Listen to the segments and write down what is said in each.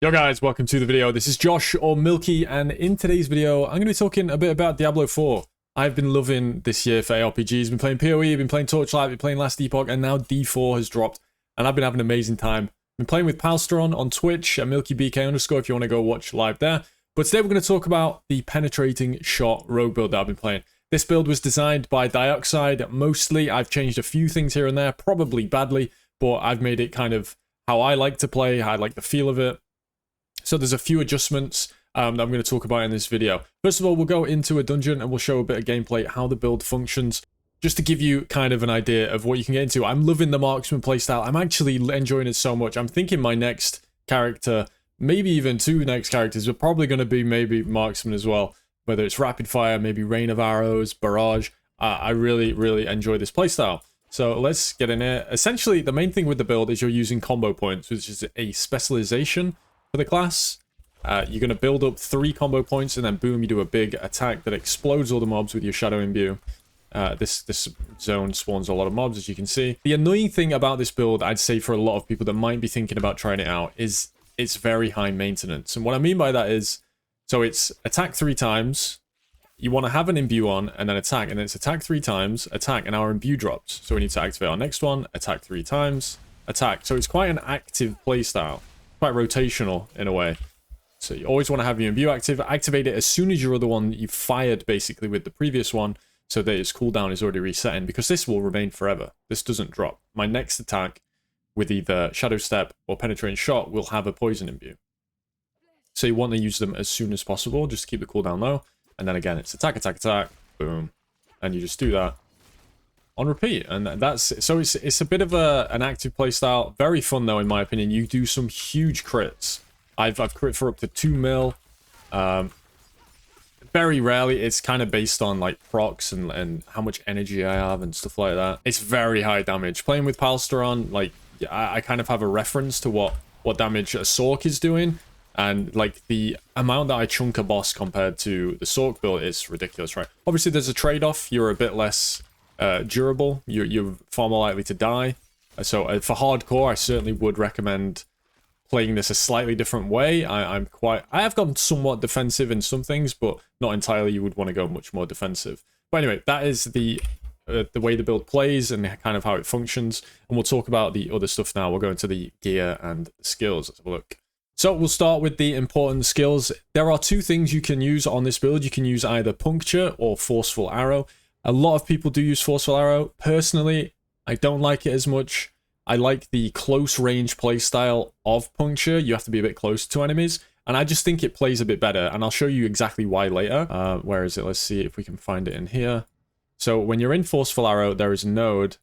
Yo guys, welcome to the video. This is Josh or Milky, and in today's video, I'm going to be talking a bit about Diablo 4. I've been loving this year for ARPGs. Been playing PoE, been playing Torchlight, been playing Last Epoch, and now D4 has dropped, and I've been having an amazing time. Been playing with Palsteron on Twitch at MilkyBK_ if you want to go watch live there. But today we're going to talk about the penetrating shot rogue build that I've been playing. This build was designed by Dioxide mostly. I've changed a few things here and there, probably badly, but I've made it kind of how I like to play, how I like the feel of it. So there's a few adjustments that I'm going to talk about in this video. First of all, we'll go into a dungeon and we'll show a bit of gameplay, how the build functions, just to give you kind of an idea of what you can get into. I'm loving the Marksman playstyle. I'm actually enjoying it so much. I'm thinking my next character, maybe even two next characters, are probably going to be maybe Marksman as well. Whether it's Rapid Fire, maybe Rain of Arrows, Barrage. I really enjoy this playstyle. So let's get in here. Essentially, the main thing with the build is you're using combo points, which is a specialization for the class. You're going to build up 3 combo points, and then boom, you do a big attack that explodes all the mobs with your Shadow Imbue. This zone spawns a lot of mobs, as you can see. The annoying thing about this build, I'd say for a lot of people that might be thinking about trying it out, is it's very high maintenance. And what I mean by that is, so it's attack 3 times, you want to have an imbue on, and then attack, and then it's attack 3 times, attack, and our imbue drops. So we need to activate our next one, attack 3 times, attack. So it's quite an active playstyle. Quite rotational in a way. So you always want to have your imbue active. Activate it as soon as your other one you fired basically with the previous one, so that its cooldown is already resetting, because this will remain forever. This doesn't drop. My next attack with either Shadow Step or Penetrating Shot will have a poison imbue. So you want to use them as soon as possible, just to keep the cooldown low. And then again, it's attack, attack, attack, boom. And you just do that on repeat, and that's so it's a bit of an active playstyle. Very fun though, in my opinion. You do some huge crits. I've crit for up to 2 mil. Very rarely. It's kind of based on like procs and how much energy I have and stuff like that. It's very high damage. Playing with Palsteron, like I kind of have a reference to what damage a Sork is doing, and like the amount that I chunk a boss compared to the Sork build is ridiculous, right? Obviously, there's a trade-off. You're a bit less durable. You're far more likely to die. So for hardcore, I certainly would recommend playing this a slightly different way. I have gone somewhat defensive in some things, but not entirely. You would want to go much more defensive. But anyway, that is the way the build plays and kind of how it functions. And we'll talk about the other stuff now. We'll go into the gear and skills. Let's have a look. So we'll start with the important skills. There are 2 things you can use on this build. You can use either Puncture or Forceful Arrow. A lot of people do use Forceful Arrow. Personally, I don't like it as much. I like the close range playstyle of Puncture. You have to be a bit closer to enemies, and I just think it plays a bit better, and I'll show you exactly why later. Where is it? Let's see if we can find it in here. So when you're in Forceful Arrow, there is a node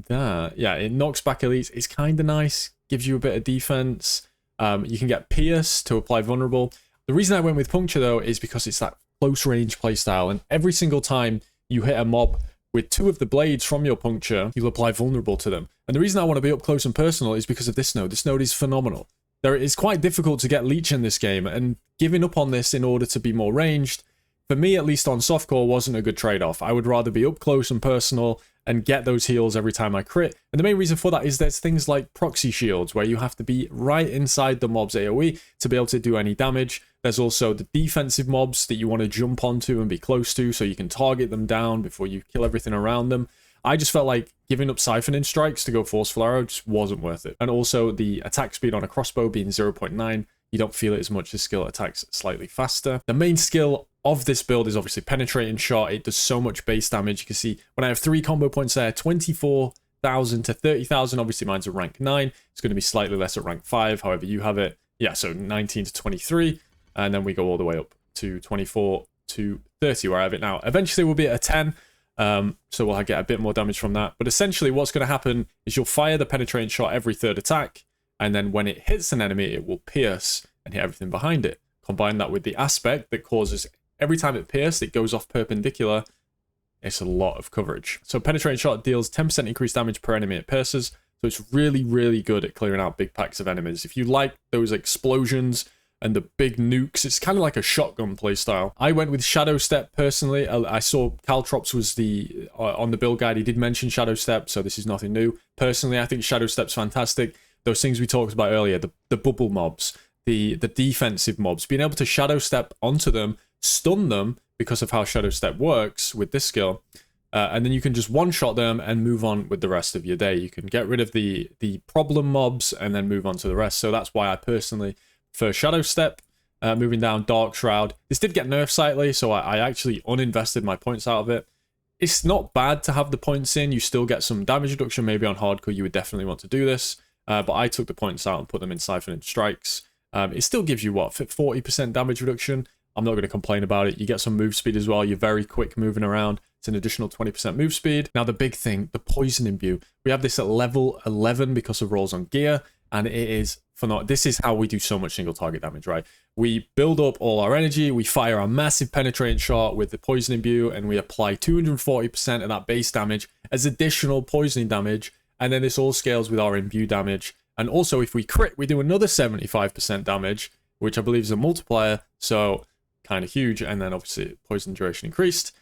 there. Yeah, it knocks back elites. It's kind of nice. Gives you a bit of defense. You can get Pierce to apply Vulnerable. The reason I went with Puncture, though, is because it's that close range playstyle, and every single time you hit a mob with 2 of the blades from your Puncture, you'll apply Vulnerable to them. And the reason I want to be up close and personal is because of this node. This node is phenomenal. It's quite difficult to get Leech in this game, and giving up on this in order to be more ranged, for me at least on softcore, wasn't a good trade-off. I would rather be up close and personal and get those heals every time I crit. And the main reason for that is there's things like proxy shields, where you have to be right inside the mob's AoE to be able to do any damage. There's also the defensive mobs that you want to jump onto and be close to, so you can target them down before you kill everything around them. I just felt like giving up Siphoning Strikes to go Forceful Arrow just wasn't worth it. And also the attack speed on a crossbow being 0.9, you don't feel it as much. This skill attacks slightly faster. The main skill of this build is obviously Penetrating Shot. It does so much base damage. You can see when I have 3 combo points there, 24,000 to 30,000. Obviously mine's a rank 9. It's going to be slightly less at rank 5, however you have it. Yeah, so 19 to 23. And then we go all the way up to 24 to 30 where I have it now. Eventually we'll be at a 10. So we'll get a bit more damage from that. But essentially what's going to happen is you'll fire the Penetrating Shot every 3rd attack. And then when it hits an enemy, it will pierce and hit everything behind it. Combine that with the aspect that causes every time it pierces, it goes off perpendicular. It's a lot of coverage. So Penetrating Shot deals 10% increased damage per enemy it pierces. So it's really good at clearing out big packs of enemies. If you like those explosions and the big nukes, it's kind of like a shotgun playstyle. I went with Shadow Step personally. I saw Caltrops was the on the build guide. He did mention Shadow Step, so this is nothing new. Personally, I think Shadow Step's fantastic. Those things we talked about earlier, the bubble mobs, the defensive mobs, being able to shadow step onto them, stun them because of how shadow step works with this skill, and then you can just one-shot them and move on with the rest of your day. You can get rid of the problem mobs and then move on to the rest. So that's why I personally prefer shadow step. Moving down, Dark Shroud. This did get nerfed slightly, so I actually uninvested my points out of it. It's not bad to have the points in. You still get some damage reduction. Maybe on hardcore you would definitely want to do this. But I took the points out and put them in Siphon and Strikes. It still gives you, what, 40% damage reduction? I'm not going to complain about it. You get some move speed as well. You're very quick moving around. It's an additional 20% move speed. Now, the big thing, the Poison Imbue. We have this at level 11 because of rolls on gear, and it is phenomenal. This is how we do so much single target damage, right? We build up all our energy, we fire a massive penetrating shot with the Poison Imbue, and we apply 240% of that base damage as additional poisoning damage, and then this all scales with our imbue damage. And also, if we crit, we do another 75% damage, which I believe is a multiplier, so kind of huge. And then obviously poison duration increased.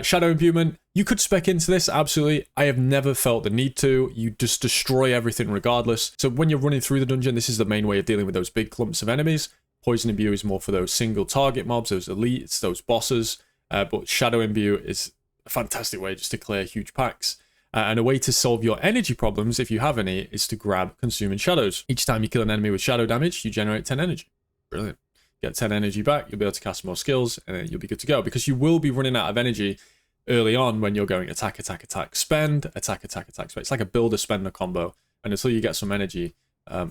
Shadow Imbuement, you could spec into this, absolutely. I have never felt the need to. You just destroy everything regardless. So when you're running through the dungeon, this is the main way of dealing with those big clumps of enemies. Poison Imbue is more for those single target mobs, those elites, those bosses. But Shadow Imbue is a fantastic way just to clear huge packs. And a way to solve your energy problems, if you have any, is to grab Consuming Shadows. Each time you kill an enemy with shadow damage, you generate 10 energy. Brilliant. Get 10 energy back, you'll be able to cast more skills, and then you'll be good to go. Because you will be running out of energy early on when you're going attack, attack, attack, spend, attack, attack, attack, spend. It's like a builder-spender combo. And until you get some energy,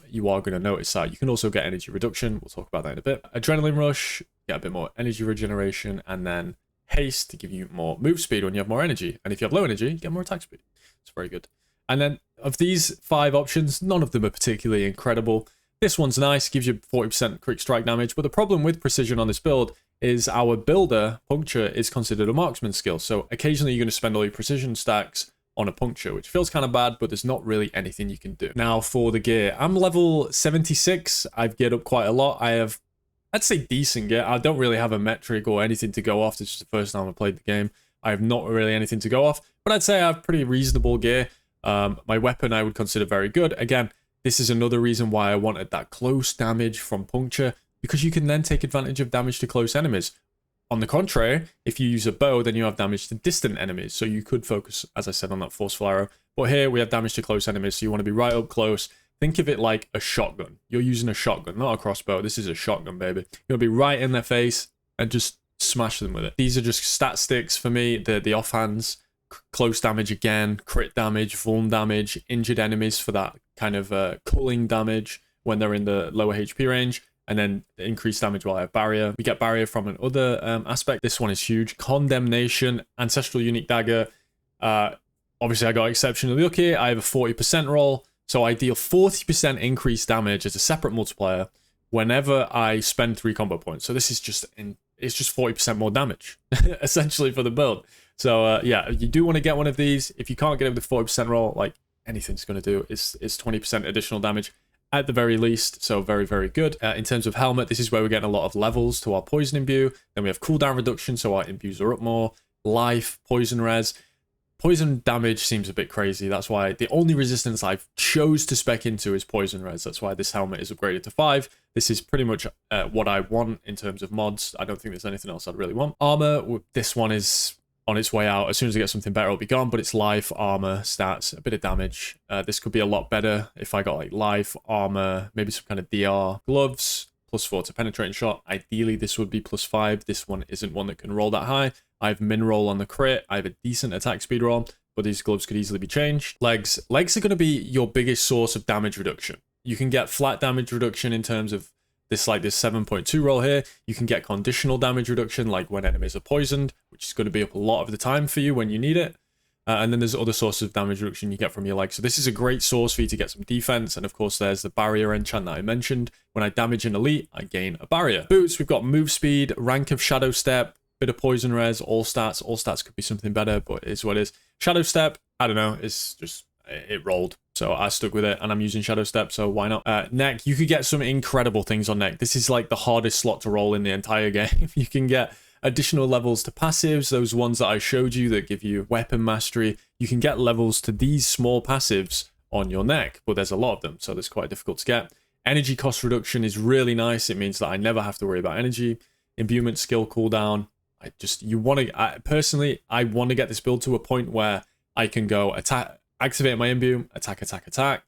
you are going to notice that. You can also get energy reduction. We'll talk about that in a bit. Adrenaline Rush, get a bit more energy regeneration, and then Haste to give you more move speed when you have more energy. And if you have low energy, you get more attack speed. It's very good. And then of these 5 options, none of them are particularly incredible. This one's nice, gives you 40% quick strike damage, but the problem with precision on this build is our builder, Puncture, is considered a marksman skill. So occasionally you're going to spend all your precision stacks on a Puncture, which feels kind of bad, but there's not really anything you can do. Now for the gear, I'm level 76. I've geared up quite a lot. I have, I'd say, decent gear. I don't really have a metric or anything to go off. This is the first time I played the game. I have not really anything to go off, but I'd say I have pretty reasonable gear. My weapon I would consider very good. Again, this is another reason why I wanted that close damage from Puncture, because you can then take advantage of damage to close enemies. On the contrary, if you use a bow, then you have damage to distant enemies. So you could focus, as I said, on that forceful arrow. But here we have damage to close enemies, so you want to be right up close. Think of it like a shotgun. You're using a shotgun, not a crossbow. This is a shotgun, baby. You'll be right in their face and just smash them with it. These are just stat sticks for me. The offhands, close damage again, crit damage, vuln damage, injured enemies for that kind of culling damage when they're in the lower HP range, and then increased damage while I have barrier. We get barrier from another aspect. This one is huge. Condemnation, Ancestral Unique Dagger. Obviously I got exceptionally lucky. I have a 40% roll, so I deal 40% increased damage as a separate multiplier whenever I spend 3 combo points. So this is just it's just 40% more damage essentially for the build. So yeah, you do want to get one of these. If you can't get it with the 40% roll, like anything's going to do, it's 20% additional damage at the very least. So very, very good. In terms of helmet, this is where we're getting a lot of levels to our poison imbue. Then we have cooldown reduction, so our imbues are up more. Life, poison res. Poison damage seems a bit crazy. That's why the only resistance I've chose to spec into is poison res. That's why this helmet is upgraded to 5. This is pretty much what I want in terms of mods. I don't think there's anything else I'd really want. Armor, this one is on its way out. As soon as I get something better, it'll be gone, but it's life, armor, stats, a bit of damage. This could be a lot better if I got like life, armor, maybe some kind of DR, gloves, +4 to penetrating shot. Ideally, this would be +5. This one isn't one that can roll that high. I have min roll on the crit. I have a decent attack speed roll, but these gloves could easily be changed. Legs are going to be your biggest source of damage reduction. You can get flat damage reduction in terms of this, like this 7.2 roll here. You can get conditional damage reduction, like when enemies are poisoned, which is going to be up a lot of the time for you when you need it. And then there's other sources of damage reduction you get from your legs. So this is a great source for you to get some defense. And of course, there's the barrier enchant that I mentioned. When I damage an elite, I gain a barrier. Boots, we've got move speed, rank of shadow step, bit of poison res, all stats. All stats could be something better, but it's what it is. Shadow step, I don't know, it's just, it rolled. So I stuck with it, and I'm using shadow step, so why not? Neck, you could get some incredible things on neck. This is like the hardest slot to roll in the entire game. You can get additional levels to passives, those ones that I showed you that give you weapon mastery. You can get levels to these small passives on your neck, but there's a lot of them, so that's quite difficult to get. Energy cost reduction is really nice. It means that I never have to worry about energy. Imbuement skill cooldown. Personally, I want to get this build to a point where I can go attack, activate my imbue, attack, attack, attack,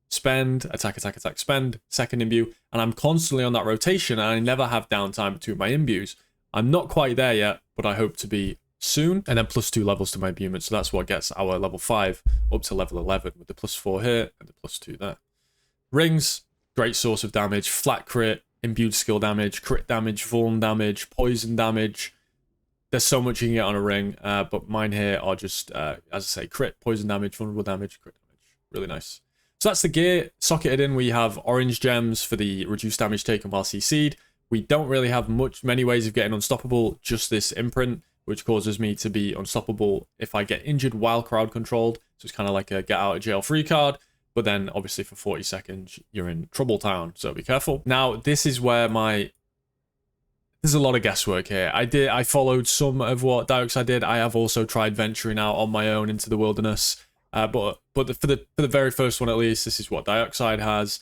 spend, attack, attack, attack, spend, second imbue, and I'm constantly on that rotation, and I never have downtime between my imbues. I'm not quite there yet, but I hope to be soon. And then +2 levels to my imbuement, so that's what gets our level 5 up to level 11 with the +4 here and the +2 there. Rings, great source of damage, flat crit, imbued skill damage, crit damage, vuln damage, poison damage. There's so much you can get on a ring, but mine here are just, as I say, crit, poison damage, vulnerable damage, crit damage. Really nice. So that's the gear. Socketed in, we have orange gems for the reduced damage taken while CC'd. We don't really have many ways of getting unstoppable, just this imprint, which causes me to be unstoppable if I get injured while crowd controlled. So it's kind of like a get out of jail free card. But then obviously for 40 seconds, you're in trouble town. So be careful. Now, this is where there's a lot of guesswork here. I followed some of what Dioxide did. I have also tried venturing out on my own into the wilderness. But for the very first one, at least, this is what Dioxide has.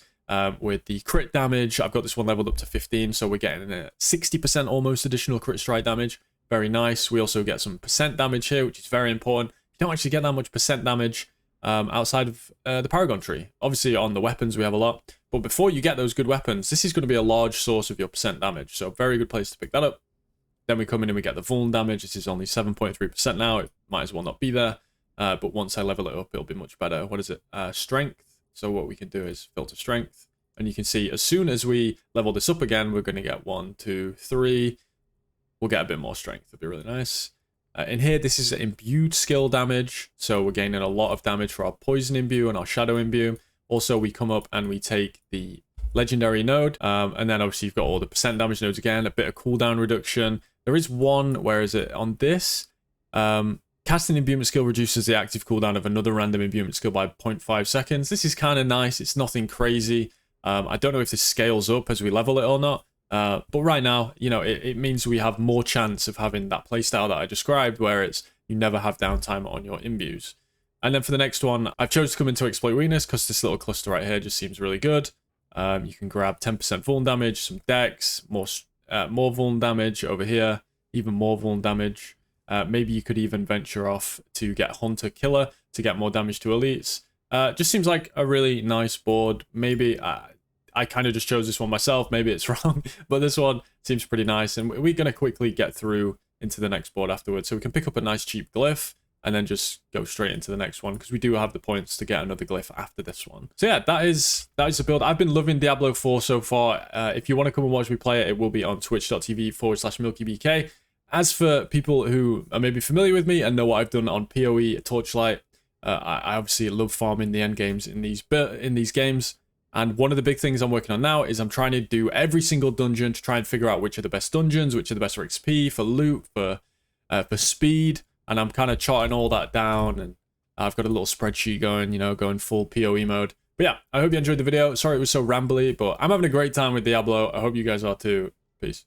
With the crit damage, I've got this one leveled up to 15, so we're getting a 60% almost additional crit strike damage. Very nice. We also get some percent damage here, which is very important. You don't actually get that much percent damage outside of the Paragon tree. Obviously, on the weapons, we have a lot. But before you get those good weapons, this is going to be a large source of your percent damage. So very good place to pick that up. Then we come in and we get the vuln damage. This is only 7.3% now. It might as well not be there. But once I level it up, it'll be much better. What is it? Strength. So what we can do is filter strength. And you can see as soon as we level this up again, we're going to get 1, 2, 3. We'll get a bit more strength. It'll be really nice. In here, this is imbued skill damage. So we're gaining a lot of damage for our poison imbue and our shadow imbue. Also, we come up and we take the legendary node. And then obviously you've got all the percent damage nodes again, a bit of cooldown reduction. There is one, where is it? On this, casting imbuement skill reduces the active cooldown of another random imbuement skill by 0.5 seconds. This is kind of nice. It's nothing crazy. I don't know if this scales up as we level it or not. But right now, you know, it means we have more chance of having that playstyle that I described, where it's you never have downtime on your imbues. And then for the next one, I've chosen to come into Exploit Weakness because this little cluster right here just seems really good. You can grab 10% vuln damage, some dex, more vuln damage over here, even more vuln damage. Maybe you could even venture off to get Hunter Killer to get more damage to elites. Just seems like a really nice board. Maybe I kind of just chose this one myself. Maybe it's wrong, but this one seems pretty nice. And we're going to quickly get through into the next board afterwards. So we can pick up a nice cheap glyph and then just go straight into the next one because we do have the points to get another glyph after this one. So yeah, that is the build. I've been loving Diablo 4 so far. If you want to come and watch me play it, it will be on twitch.tv/MilkyBK. As for people who are maybe familiar with me and know what I've done on PoE, Torchlight, I obviously love farming the end games in these games. And one of the big things I'm working on now is I'm trying to do every single dungeon to try and figure out which are the best dungeons, which are the best for XP, for loot, for speed. And I'm kind of charting all that down. And I've got a little spreadsheet going, you know, going full PoE mode. But yeah, I hope you enjoyed the video. Sorry it was so rambly, but I'm having a great time with Diablo. I hope you guys are too. Peace.